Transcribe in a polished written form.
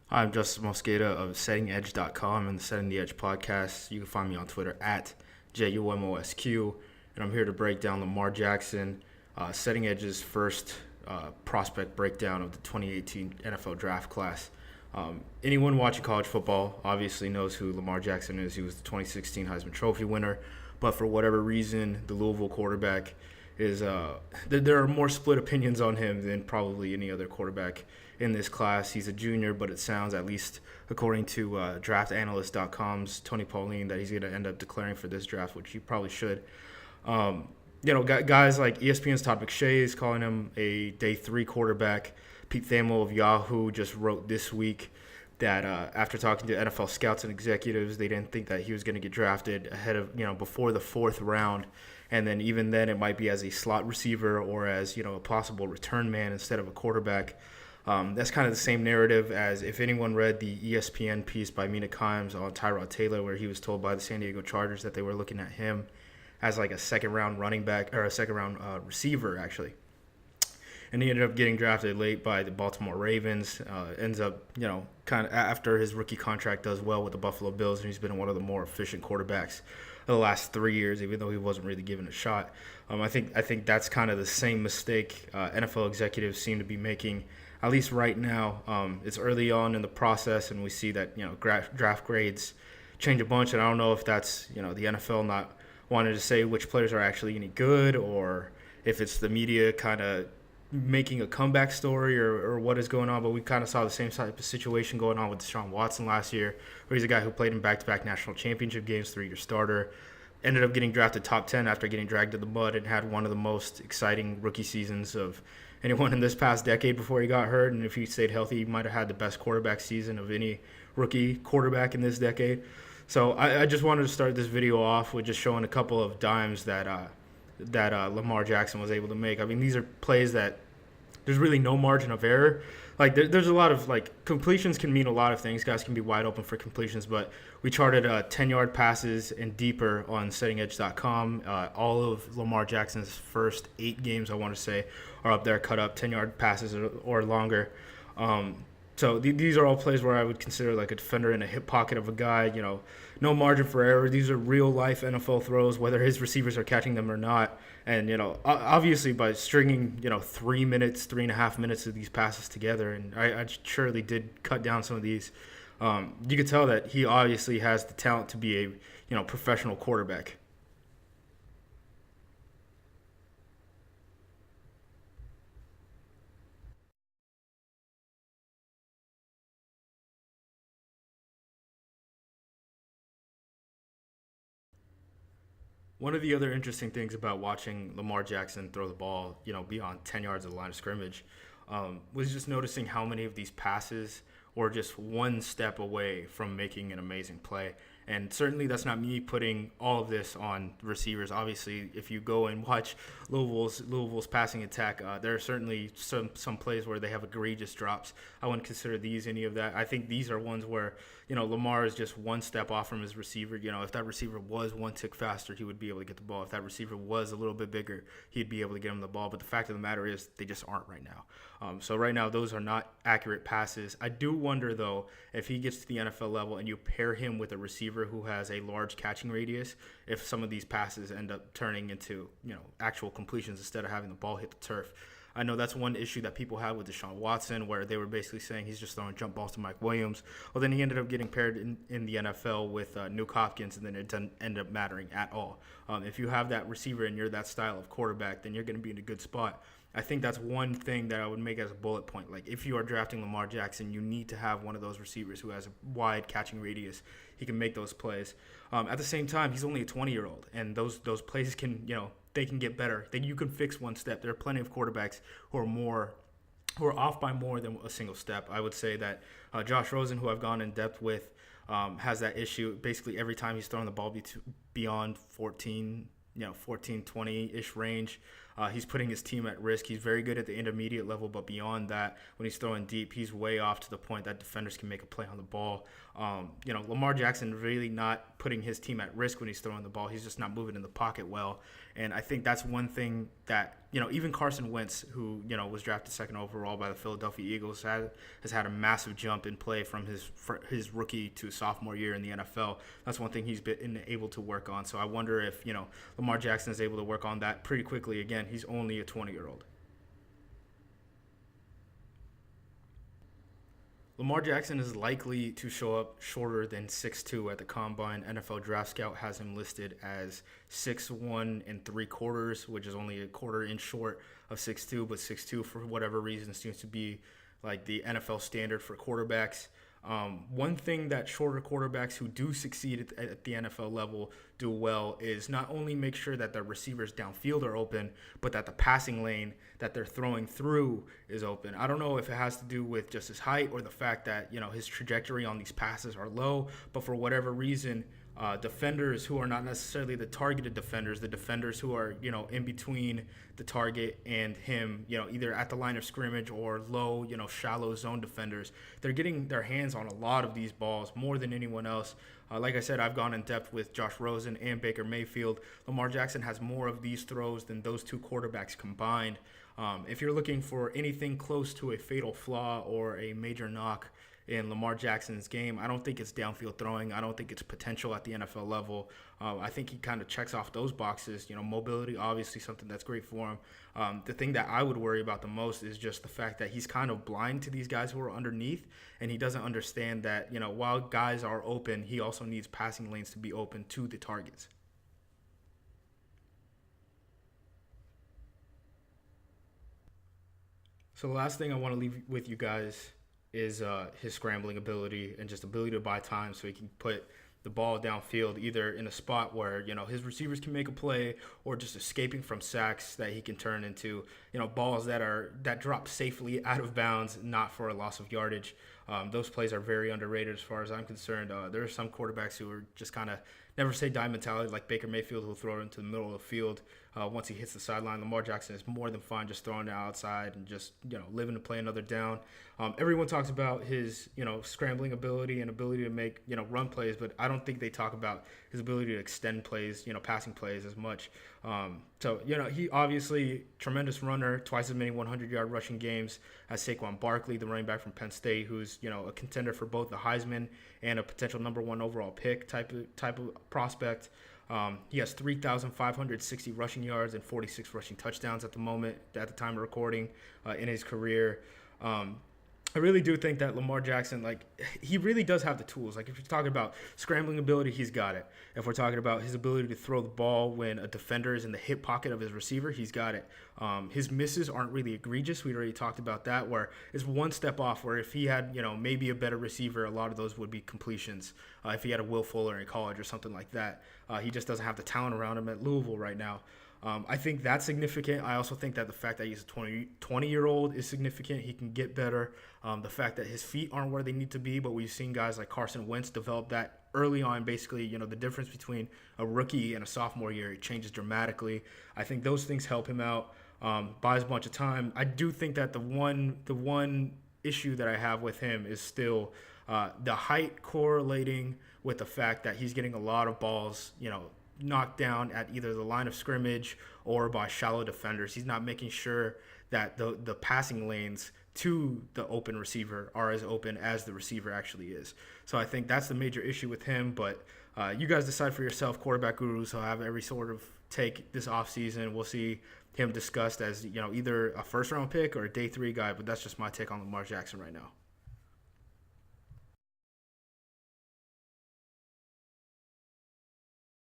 I'm Justice Mosqueda of SettingEdge.com and the Setting the Edge podcast. You can find me on Twitter at JUMOSQ, and I'm here to break down Lamar Jackson, Setting Edge's first prospect breakdown of the 2018 NFL draft class. Anyone watching college football obviously knows who Lamar Jackson is. He was the 2016 Heisman Trophy winner, but for whatever reason, the Louisville quarterback is there are more split opinions on him than probably any other quarterback in this class. He's a junior, but it sounds, at least according to DraftAnalyst.com's Tony Pauline, that he's going to end up declaring for this draft, which he probably should. Guys like ESPN's Todd McShay is calling him a day three quarterback. Pete Thamel of Yahoo just wrote this week that after talking to NFL scouts and executives, they didn't think that he was going to get drafted ahead of, before the fourth round. And then even then, it might be as a slot receiver or as, a possible return man instead of a quarterback. That's kind of the same narrative as if anyone read the ESPN piece by Mina Kimes on Tyrod Taylor, where he was told by the San Diego Chargers that they were looking at him as like a second-round running back or a second-round receiver, actually. And he ended up getting drafted late by the Baltimore Ravens. Ends up, kind of after his rookie contract does well with the Buffalo Bills, and he's been one of the more efficient quarterbacks of the last 3 years, even though he wasn't really given a shot. I think that's kind of the same mistake NFL executives seem to be making, at least right now. It's early on in the process, and we see that draft grades change a bunch. And I don't know if that's the NFL not wanting to say which players are actually any good, or if it's the media kind of making a comeback story or what is going on. But we kind of saw the same type of situation going on with Deshaun Watson last year, where he's a guy who played in back-to-back national championship games, 3-year starter, ended up getting drafted top 10 after getting dragged to the mud, and had one of the most exciting rookie seasons of anyone in this past decade before he got hurt. And if he stayed healthy, he might have had the best quarterback season of any rookie quarterback in this decade. So I just wanted to start this video off with just showing a couple of dimes that Lamar Jackson was able to make. I mean, these are plays that there's really no margin of error. Like there's a lot of completions can mean a lot of things. Guys can be wide open for completions, but we charted 10-yard passes and deeper on SettingEdge.com. All of Lamar Jackson's first 8 games, I want to say, are up there, cut up 10-yard passes or longer. So these are all plays where I would consider like a defender in a hip pocket of a guy, no margin for error. These are real life NFL throws, whether his receivers are catching them or not. And, obviously by stringing, 3.5 minutes of these passes together, and I surely did cut down some of these, you could tell that he obviously has the talent to be a, professional quarterback. One of the other interesting things about watching Lamar Jackson throw the ball, beyond 10 yards of the line of scrimmage, was just noticing how many of these passes were just one step away from making an amazing play. And certainly that's not me putting all of this on receivers. Obviously, if you go and watch Louisville's passing attack, there are certainly some plays where they have egregious drops. I wouldn't consider these any of that. I think these are ones where, Lamar is just one step off from his receiver. If that receiver was one tick faster, he would be able to get the ball. If that receiver was a little bit bigger, he'd be able to get him the ball. But the fact of the matter is they just aren't right now. So right now, those are not accurate passes. I do wonder, though, if he gets to the NFL level and you pair him with a receiver who has a large catching radius, if some of these passes end up turning into, actual completions instead of having the ball hit the turf. I know that's one issue that people had with Deshaun Watson, where they were basically saying he's just throwing jump balls to Mike Williams. Well, then he ended up getting paired in the NFL with Nuke Hopkins, and then it didn't end up mattering at all. If you have that receiver and you're that style of quarterback, then you're going to be in a good spot. I think that's one thing that I would make as a bullet point. Like, if you are drafting Lamar Jackson, you need to have one of those receivers who has a wide catching radius. He can make those plays. At the same time, he's only a 20-year-old, and those plays can, they can get better. You can fix one step. There are plenty of quarterbacks who are off by more than a single step. I would say that Josh Rosen, who I've gone in depth with, has that issue. Basically, every time he's throwing the ball beyond 14, 14, 20-ish range, He's putting his team at risk. He's very good at the intermediate level, but beyond that, when he's throwing deep, he's way off to the point that defenders can make a play on the ball. Lamar Jackson really not putting his team at risk when he's throwing the ball. He's just not moving in the pocket well. And I think that's one thing that, even Carson Wentz, who, was drafted second overall by the Philadelphia Eagles, has had a massive jump in play from his rookie to sophomore year in the NFL. That's one thing he's been able to work on. So I wonder if, Lamar Jackson is able to work on that pretty quickly. Again, he's only a 20-year-old. Lamar Jackson is likely to show up shorter than 6'2" at the Combine. NFL Draft Scout has him listed as 6'1" and 3/4, which is only a quarter inch short of 6'2", but 6'2" for whatever reason seems to be like the NFL standard for quarterbacks. One thing that shorter quarterbacks who do succeed at the NFL level do well is not only make sure that their receivers downfield are open, but that the passing lane that they're throwing through is open. I don't know if it has to do with just his height or the fact that, his trajectory on these passes are low, but for whatever reason, defenders who are not necessarily the targeted defenders, the defenders who are, in between the target and him, either at the line of scrimmage or low, shallow zone defenders, they're getting their hands on a lot of these balls more than anyone else. Like I said, I've gone in depth with Josh Rosen and Baker Mayfield. Lamar Jackson has more of these throws than those two quarterbacks combined. If you're looking for anything close to a fatal flaw or a major knock in Lamar Jackson's game, I don't think it's downfield throwing. I don't think it's potential at the NFL level. I think he kind of checks off those boxes. Mobility, obviously something that's great for him. The thing that I would worry about the most is just the fact that he's kind of blind to these guys who are underneath, and he doesn't understand that, while guys are open, he also needs passing lanes to be open to the targets. So the last thing I want to leave with you guys is his scrambling ability and just ability to buy time so he can put the ball downfield either in a spot where his receivers can make a play or just escaping from sacks that he can turn into balls that drop safely out of bounds, not for a loss of yardage. Those plays are very underrated as far as I'm concerned. There are some quarterbacks who are just kind of never say die mentality, like Baker Mayfield, who'll throw it into the middle of the field once he hits the sideline. Lamar Jackson is more than fine just throwing it outside and just living to play another down. Everyone talks about his scrambling ability and ability to make run plays, but I don't think they talk about his ability to extend plays, passing plays as much. So he obviously tremendous runner, twice as many 100-yard rushing games as Saquon Barkley, the running back from Penn State, who's a contender for both the Heisman and a potential number one overall pick type of prospect. He has 3,560 rushing yards and 46 rushing touchdowns at the time of recording in his career. I really do think that Lamar Jackson, he really does have the tools. If you're talking about scrambling ability, he's got it. If we're talking about his ability to throw the ball when a defender is in the hip pocket of his receiver, he's got it. His misses aren't really egregious. We already talked about that, where it's one step off, where if he had, maybe a better receiver, a lot of those would be completions. If he had a Will Fuller in college or something like that. He just doesn't have the talent around him at Louisville right now. I think that's significant. I also think that the fact that he's a 20-year-old is significant. He can get better. The fact that his feet aren't where they need to be, but we've seen guys like Carson Wentz develop that early on. Basically, the difference between a rookie and a sophomore year, it changes dramatically. I think those things help him out, buys a bunch of time. I do think that the one issue that I have with him is still the height correlating with the fact that he's getting a lot of balls, knocked down at either the line of scrimmage or by shallow defenders. He's not making sure that the passing lanes to the open receiver are as open as the receiver actually is. So I think that's the major issue with him. But you guys decide for yourself. Quarterback gurus will have every sort of take this offseason. We'll see him discussed as either a first-round pick or a day 3 guy. But that's just my take on Lamar Jackson right now.